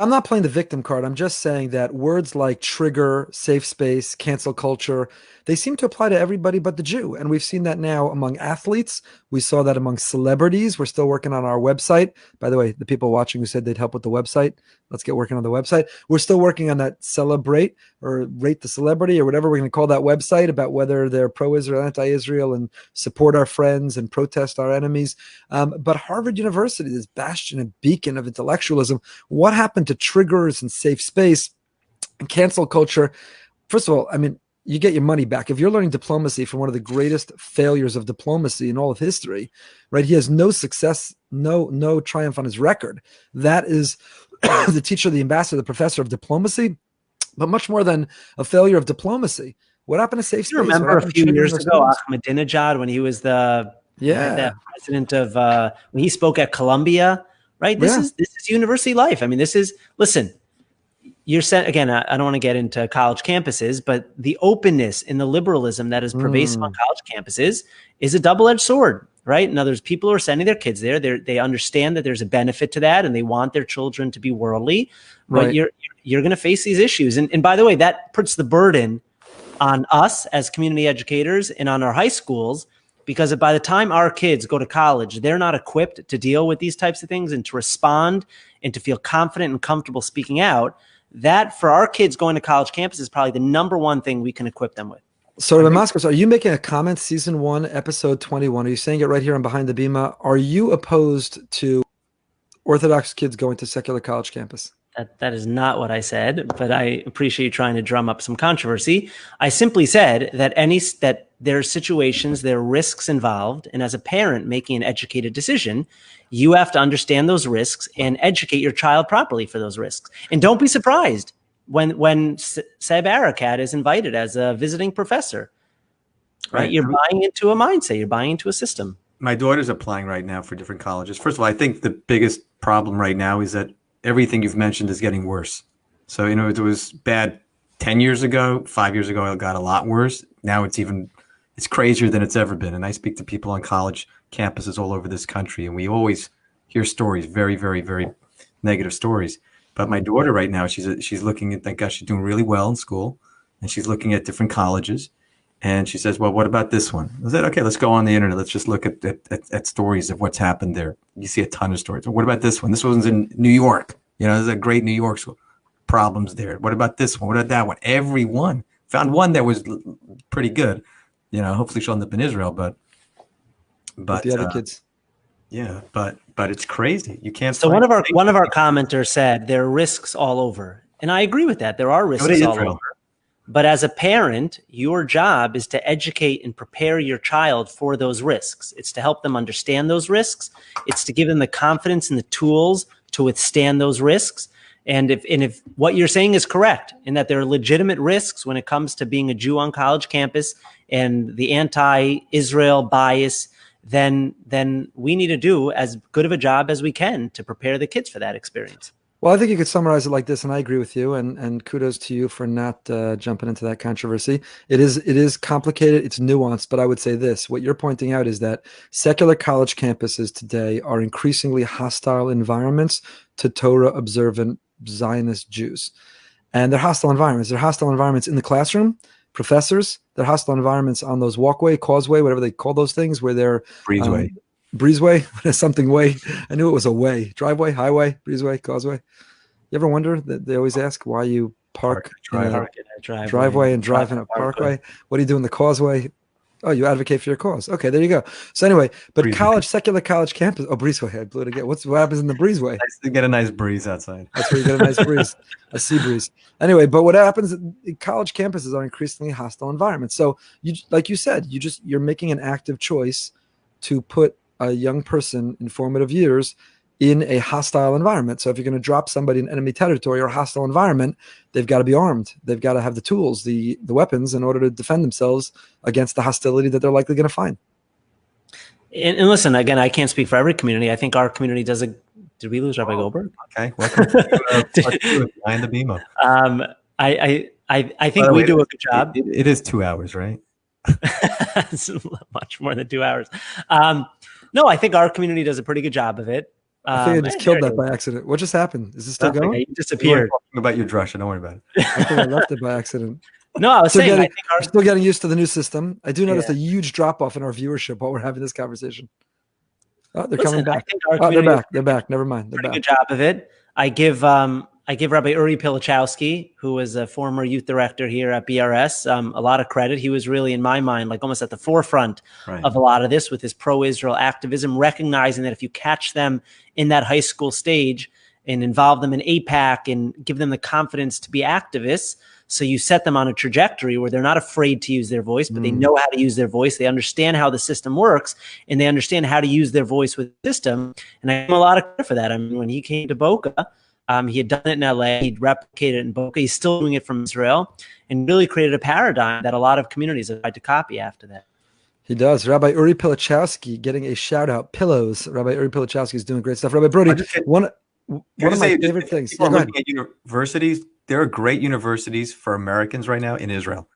I'm not playing the victim card. I'm just saying that words like trigger, safe space, cancel culture, they seem to apply to everybody but the Jew. And we've seen that now among athletes. We saw that among celebrities. We're still working on our website. By the way, the people watching who said they'd help with the website, let's get working on the website. We're still working on that celebrate or rate the celebrity or whatever we're going to call that website about whether they're pro-Israel, anti-Israel, and support our friends and protest our enemies. But Harvard University, this bastion and beacon of intellectualism, what happened to triggers and safe space and cancel culture? First of all, I mean, you get your money back. If you're learning diplomacy from one of the greatest failures of diplomacy in all of history, right? He has no success, no triumph on his record. That is the teacher, the ambassador, the professor of diplomacy, but much more than a failure of diplomacy. What happened to safe space? You remember a few years ago, Ahmadinejad, when he was the president of when he spoke at Columbia, right? This is university life. I mean, listen. You're saying, again, I don't want to get into college campuses, but the openness and the liberalism that is pervasive on college campuses is a double-edged sword, right? In other words, people are sending their kids there. They understand that there's a benefit to that, and they want their children to be worldly. But you're going to face these issues. And by the way, that puts the burden on us as community educators and on our high schools, because by the time our kids go to college, they're not equipped to deal with these types of things and to respond and to feel confident and comfortable speaking out. That for our kids going to college campus is probably the number one thing we can equip them with. So, Rabbi Moskowitz, are you making a comment, season 1, episode 21? Are you saying it right here on Behind the Bima? Are you opposed to Orthodox kids going to secular college campus? That is not what I said, but I appreciate you trying to drum up some controversy. I simply said that there are situations, there are risks involved, and as a parent making an educated decision, you have to understand those risks and educate your child properly for those risks. And don't be surprised when Seb Arakat is invited as a visiting professor. Right? You're buying into a mindset. You're buying into a system. My daughter's applying right now for different colleges. First of all, I think the biggest problem right now is that everything you've mentioned is getting worse. So, it was bad 10 years ago, 5 years ago, it got a lot worse. Now it's crazier than it's ever been. And I speak to people on college campuses all over this country, and we always hear stories, very, very, very negative stories. But my daughter right now, she's looking at, thank gosh, she's doing really well in school, and she's looking at different colleges. And she says, well, what about this one? I said, okay, let's go on the internet. Let's just look at stories of what's happened there. You see a ton of stories. What about this one? This one's in New York. This is a great New York school. Problems there. What about this one? What about that one? Everyone found one that was pretty good. Hopefully she'll end up in Israel, but the other kids. Yeah, but it's crazy. You can't. So one of our commenters said there are risks all over, and I agree with that. There are risks all over. But as a parent, your job is to educate and prepare your child for those risks. It's to help them understand those risks. It's to give them the confidence and the tools to withstand those risks. And if what you're saying is correct, in that there are legitimate risks when it comes to being a Jew on college campus and the anti-Israel bias, then we need to do as good of a job as we can to prepare the kids for that experience. Well, I think you could summarize it like this, and I agree with you, and kudos to you for not jumping into that controversy. It is complicated, it's nuanced, but I would say this. What you're pointing out is that secular college campuses today are increasingly hostile environments to Torah-observant Zionist Jews. And they're hostile environments. They're hostile environments in the classroom, professors. They're hostile environments on those walkway, causeway, whatever they call those things, where they're... Breezeway, something way. I knew it was a way. Driveway, highway, breezeway, causeway. You ever wonder that they always ask why you park in a driveway and drive in a parkway? What do you do in the causeway? Oh, you advocate for your cause. Okay, there you go. So anyway, but breezeway. Secular college campus. Oh, breezeway. I blew it again. What happens in the breezeway? Nice to get a nice breeze outside. That's where you get a nice breeze, a sea breeze. Anyway, but what happens? College campuses are increasingly hostile environments. So like you said, you're making an active choice to put a young person in formative years in a hostile environment. So if you're going to drop somebody in enemy territory or a hostile environment, they've got to be armed. They've got to have the tools, the weapons in order to defend themselves against the hostility that they're likely going to find. And listen, again, I can't speak for every community. I think our community does did we lose Rabbi Goldberg? Okay, welcome to Behind the Bima. I think we do a good job. It is 2 hours, right? It's much more than 2 hours. No, I think our community does a pretty good job of it. I think I just killed that by accident. What just happened? Is it still going? You disappeared. Talking about your drasha. Don't worry about it. I think I left it by accident. No, I was saying I think we're still getting used to the new system. I do notice a huge drop off in our viewership while we're having this conversation. Oh, they're coming back. They're back. They're back. Never mind. They're back. Good job of it. I give Rabbi Uri Pilichowski, who was a former youth director here at BRS, a lot of credit. He was really, in my mind, like almost at the forefront of a lot of this with his pro-Israel activism, recognizing that if you catch them in that high school stage and involve them in AIPAC and give them the confidence to be activists, so you set them on a trajectory where they're not afraid to use their voice, but they know how to use their voice. They understand how the system works, and they understand how to use their voice with the system. And I give him a lot of credit for that. I mean, when he came to Boca, he had done it in LA. He'd replicated it in Boca. He's still doing it from Israel and really created a paradigm that a lot of communities have tried to copy after that. He does. Rabbi Uri Pilichowski getting a shout out. Pillows. Rabbi Uri Pilichowski is doing great stuff. Rabbi Broide, one of my favorite things. Looking at universities, there are great universities for Americans right now in Israel.